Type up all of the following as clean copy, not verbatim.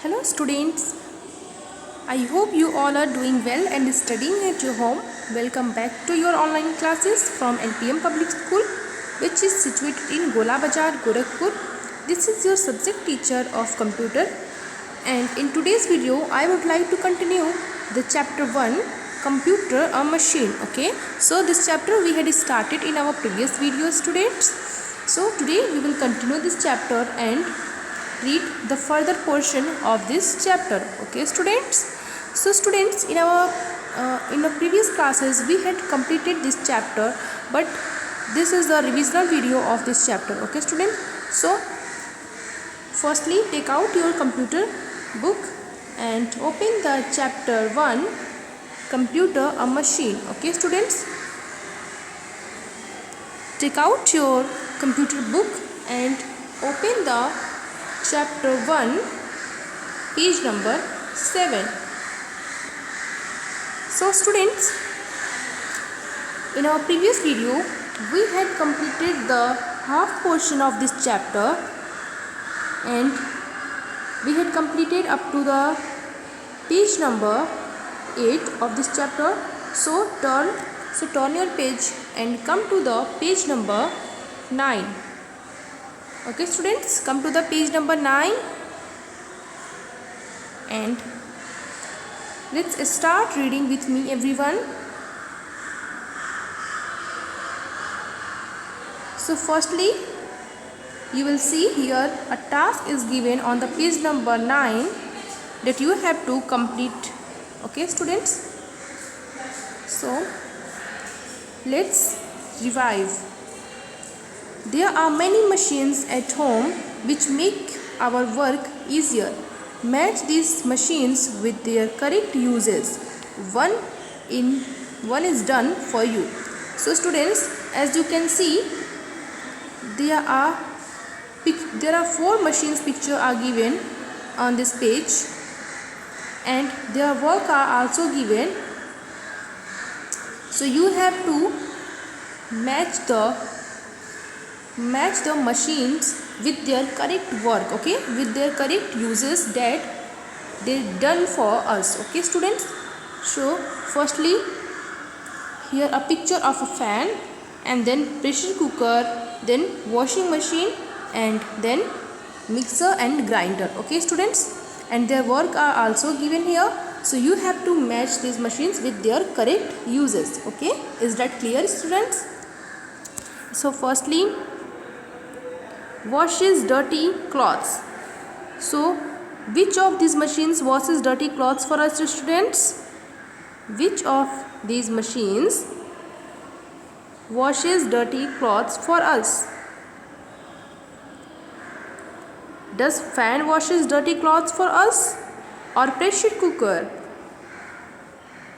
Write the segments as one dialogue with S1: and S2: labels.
S1: Hello students, I hope you all are doing well and studying at your home. Welcome back to your online classes from LPM Public School, which is situated in Gola Bazar, Gorakhpur. This is your subject teacher of computer, and in today's video I would like to continue the chapter 1, computer a machine. Okay, so this chapter we had started in our previous video, students. So today we will continue this chapter and read the further portion of this chapter. Okay students, so students, in our previous classes we had completed this chapter, but this is the revisional video of this chapter. Okay students, so firstly take out your computer book and open the chapter 1, computer a machine. Okay students, take out your computer book and open the chapter 1, page number 7. So students, in our previous video we had completed the half portion of this chapter and we had completed up to the page number 8 of this chapter. So turn your page and come to the page number 9. Okay students, come to the page number 9 and let's start reading with me, everyone. So firstly, you will see here a task is given on the page number 9 that you have to complete. Okay students, so let's revise. There are many machines at home which make our work easier. Match these machines with their correct uses. One is done for you. So students, as you can see, there are 4 machines picture are given on this page and their work are also given. So you have to match the machines with their correct work, okay, with their correct uses that they done for us. Okay students, so firstly here a picture of a fan and then pressure cooker, then washing machine and then mixer and grinder. Okay students, and their work are also given here, so you have to match these machines with their correct uses. Okay, is that clear students? So firstly, washes dirty clothes. So which of these machines washes dirty clothes for us students? Which of these machines washes dirty clothes for us? Does fan washes dirty clothes for us, or pressure cooker,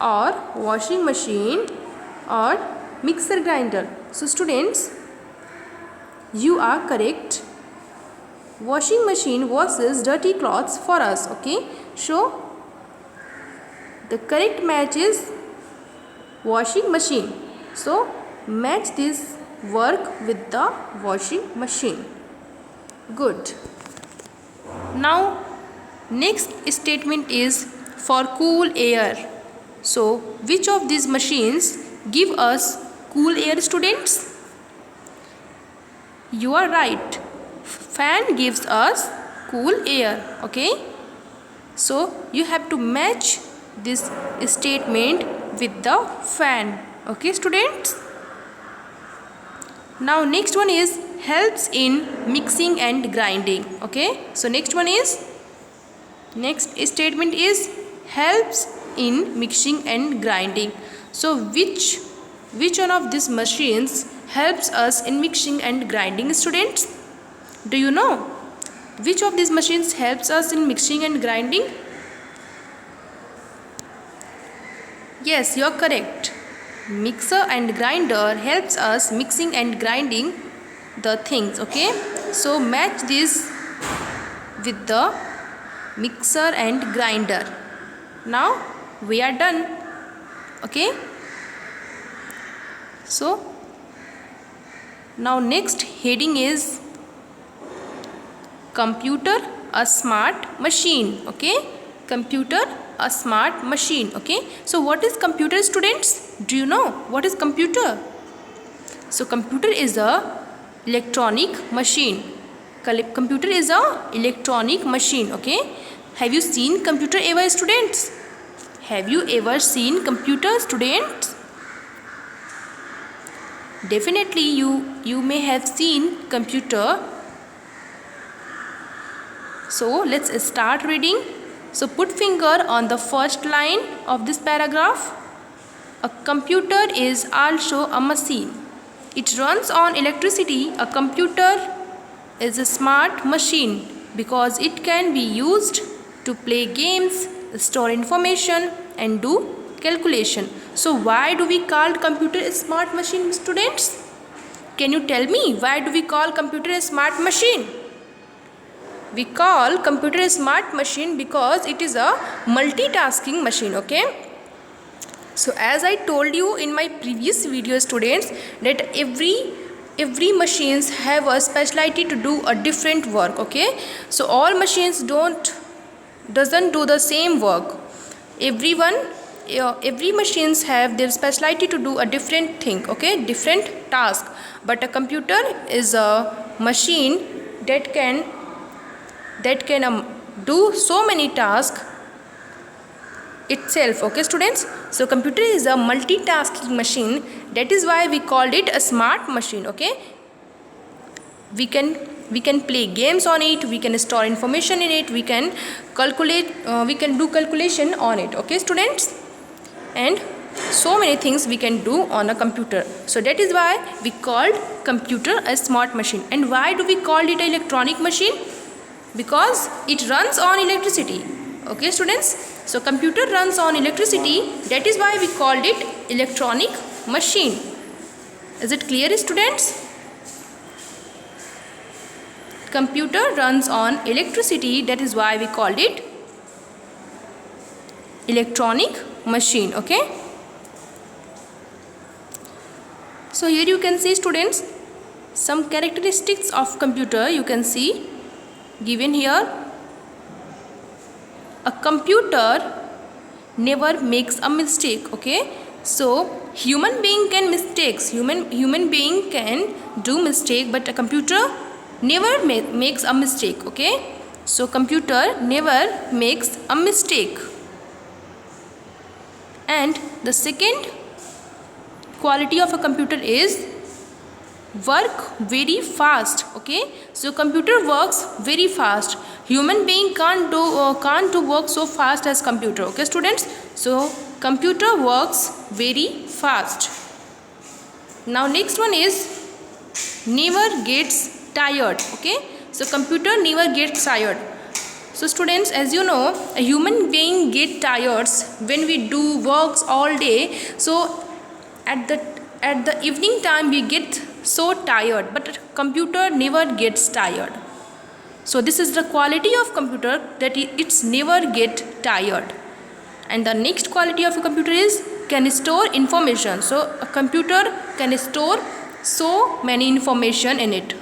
S1: or washing machine, or mixer grinder? So students, you are correct. Washing machine washes dirty clothes for us. Okay, so the correct match is washing machine. So match this work with the washing machine. Good. Now next statement is for cool air. So which of these machines give us cool air students? You are right. Fan gives us cool air. Okay, so you have to match this statement with the fan. Okay students, now next one is helps in mixing and grinding. Okay, so next statement is helps in mixing and grinding. So which one of these machines helps us in mixing and grinding students? Do you know which of these machines helps us in mixing and grinding? Yes, you are correct. Mixer and grinder helps us mixing and grinding the things. Okay, so match this with the mixer and grinder. Now we are done. Okay, so now next heading is computer a smart machine. Okay, computer, a smart machine. Okay, so what is computer, students? Do you know what is computer? So computer is a electronic machine. Computer is a electronic machine. Okay, have you seen computer ever, students? Have you ever seen computer, students? Definitely you may have seen computer. So let's start reading. So put finger on the first line of this paragraph. A computer is also a machine. It runs on electricity. A computer is a smart machine because it can be used to play games, store information and do calculation. So why do we call computer a smart machine, students? Can you tell me why do we call computer a smart machine? We call computer a smart machine because it is a multitasking machine. Okay, so as I told you in my previous video, students, that every machines have a specialty to do a different work. Okay, so all machines doesn't do the same work. Every machines have their specialty to do a different thing. Okay, different task. But a computer is a machine that can do so many tasks itself. Okay, students, so computer is a multitasking machine. That is why we called it a smart machine. Okay, we can play games on it, we can store information in it, we can calculate, we can do calculation on it. Okay, students, and so many things we can do on a computer. So that is why we called computer a smart machine. And why do we call it an electronic machine? Because it runs on electricity. Okay, students, so computer runs on electricity. That is why we called it electronic machine. Is it clear, students? Computer runs on electricity. That is why we called it electronic machine. Okay, so here you can see, students, some characteristics of computer. You can see given here. A computer never makes a mistake. Okay, so human being can mistakes, human being can do mistake, but a computer never makes a mistake. Okay, so computer never makes a mistake. And the second quality of a computer is work very fast. Okay, so computer works very fast. Human being can't do work so fast as computer. Okay, students, so computer works very fast. Now next one is never gets tired. Okay, so computer never gets tired. So students, as you know, a human being get tired when we do works all day. So at the evening time we get so tired, but computer never gets tired. So this is the quality of computer, that it's never get tired. And the next quality of a computer is can store information. So a computer can store so many information in it.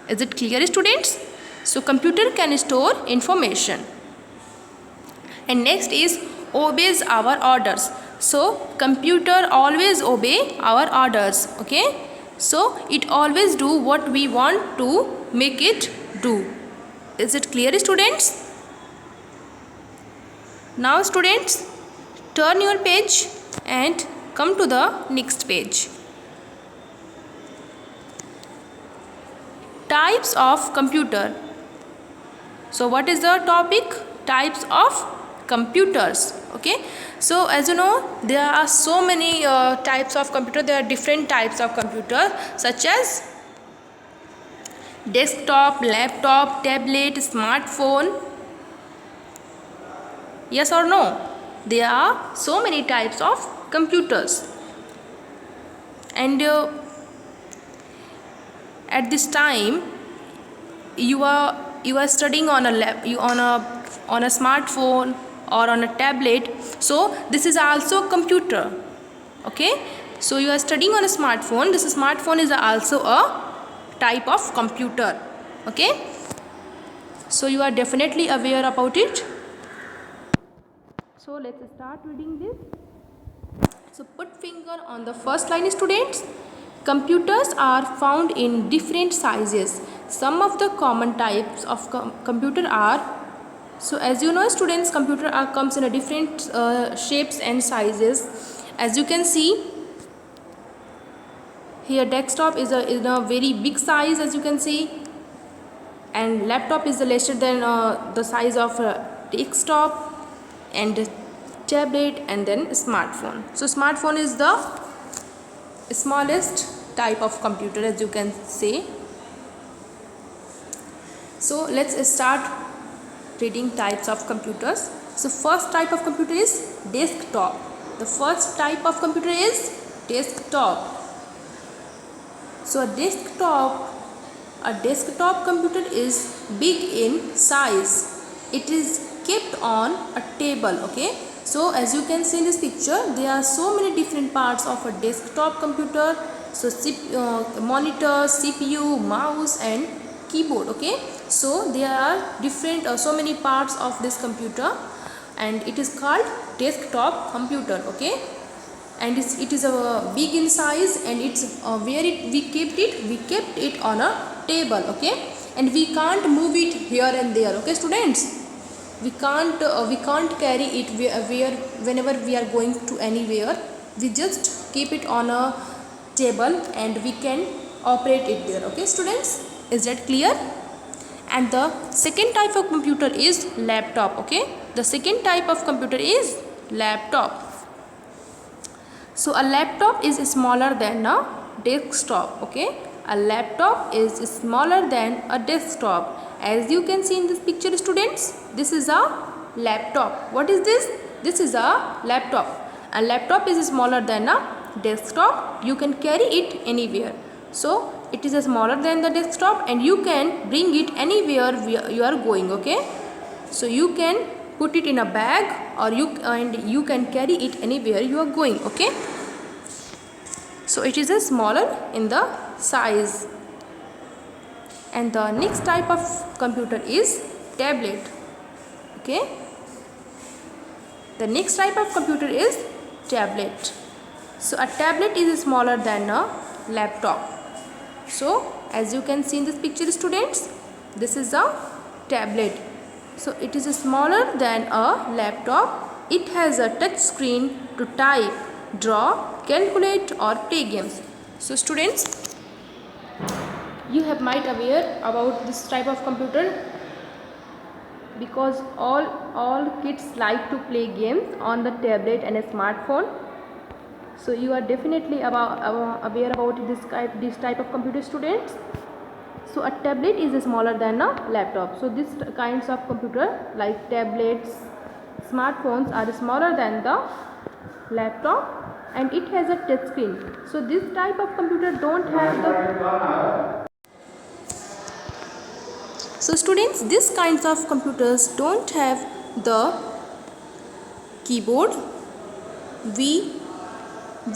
S1: Is it clear, students? So computer can store information. And next is obeys our orders. So computer always obey our orders. Okay, so it always do what we want to make it do. Is it clear, students? Now students, turn your page and come to the next page. Types of computer. So what is the topic? Types of computers. Okay, so as you know, there are so many types of computer. There are different types of computer, such as desktop, laptop, tablet, smartphone. Yes or no? There are so many types of computers. And at this time you are studying on a smartphone or on a tablet. So this is also a computer. Okay, so you are studying on a smartphone. This smartphone is also a type of computer. Okay, So you are definitely aware about it. So let's start reading this. So put finger on the first line, students. Computers are found in different sizes. Some of the common types of computer are, so as you know students, computer comes in a different shapes and sizes. As you can see here, desktop is in a very big size, as you can see, and laptop is lesser than the size of desktop, and tablet, and then smartphone. So smartphone is the smallest type of computer, as you can say. So let's start reading types of computers. So first type of computer is desktop. The first type of computer is desktop. So a desktop computer is big in size. It is kept on a table. Okay, so as you can see in this picture, there are so many different parts of a desktop computer. So monitor, CPU, mouse, and keyboard. Okay, so there are different so many parts of this computer, and it is called desktop computer. Okay, and it is a big in size, and it's where we kept it on a table. Okay, and we can't move it here and there. Okay students, we can't carry it where whenever we are going to anywhere. We just keep it on a table and we can operate it there. Okay students, is that clear? And the second type of computer is laptop. Okay, the second type of computer is laptop. So a laptop is smaller than a desktop. Okay, a laptop is smaller than a desktop. As you can see in this picture students, this is a laptop. What is this? This is a laptop. A laptop is smaller than a desktop. You can carry it anywhere. So it is smaller than the desktop, and you can bring it anywhere you are going. Okay, so you can put it in a bag, or you can carry it anywhere you are going. Okay, so it is a smaller in the size. And the next type of computer is tablet. Okay, the next type of computer is tablet. So a tablet is smaller than a laptop. So as you can see in this picture students, this is a tablet. So it is smaller than a laptop. It has a touch screen to type, draw, calculate, or play games. So students, you might aware about this type of computer, because all kids like to play games on the tablet and a smartphone. So you are definitely aware about this type of computer students. So a tablet is smaller than a laptop. So these kinds of computer like tablets, smartphones are smaller than the laptop, and it has a touch screen. So this type of computer don't have the. So students, these kinds of computers don't have the keyboard. We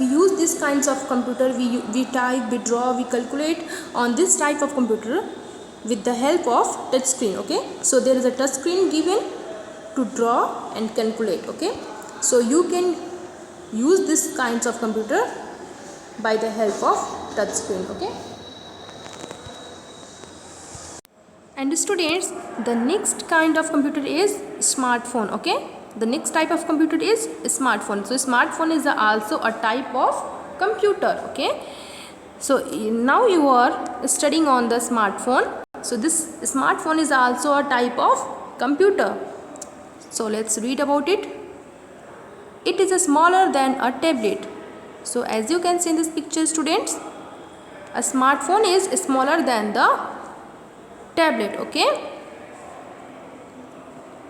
S1: use these kinds of computer, we type, we draw, we calculate on this type of computer with the help of touch screen. Okay, so there is a touch screen given to draw and calculate. Okay, so you can use this kinds of computer by the help of touch screen. Okay, and students, the next kind of computer is smartphone. Okay, the next type of computer is smartphone. So smartphone is also a type of computer. Okay, so now you are studying on the smartphone. So this smartphone is also a type of computer. So let's read about it. It is smaller than a tablet. So as you can see in this picture students, a smartphone is smaller than the tablet. Okay,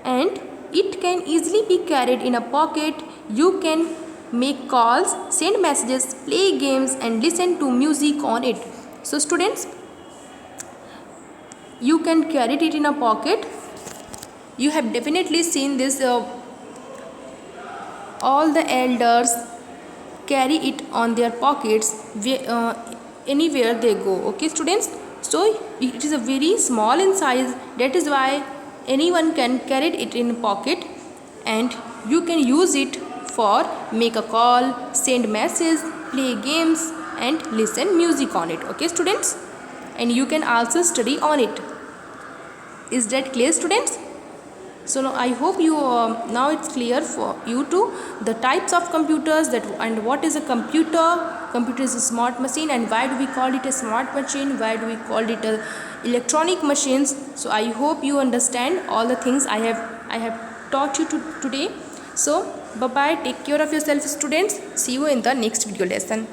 S1: and it can easily be carried in a pocket. You can make calls, send messages, play games, and listen to music on it. So students, you can carry it in a pocket. You have definitely seen this, all the elders carry it on their pockets anywhere they go. Okay students, so it is a very small in size. That is why anyone can carry it in pocket, and you can use it for make a call, send message, play games and listen music on it. Okay students, and you can also study on it. Is that clear students? So now I hope you now it's clear for you too the types of computers that and what is a computer. Computer is a smart machine, and why do we call it a smart machine, why do we call it a electronic machines. So I hope you understand all the things I have taught you today. So bye bye, take care of yourself students, see you in the next video lesson.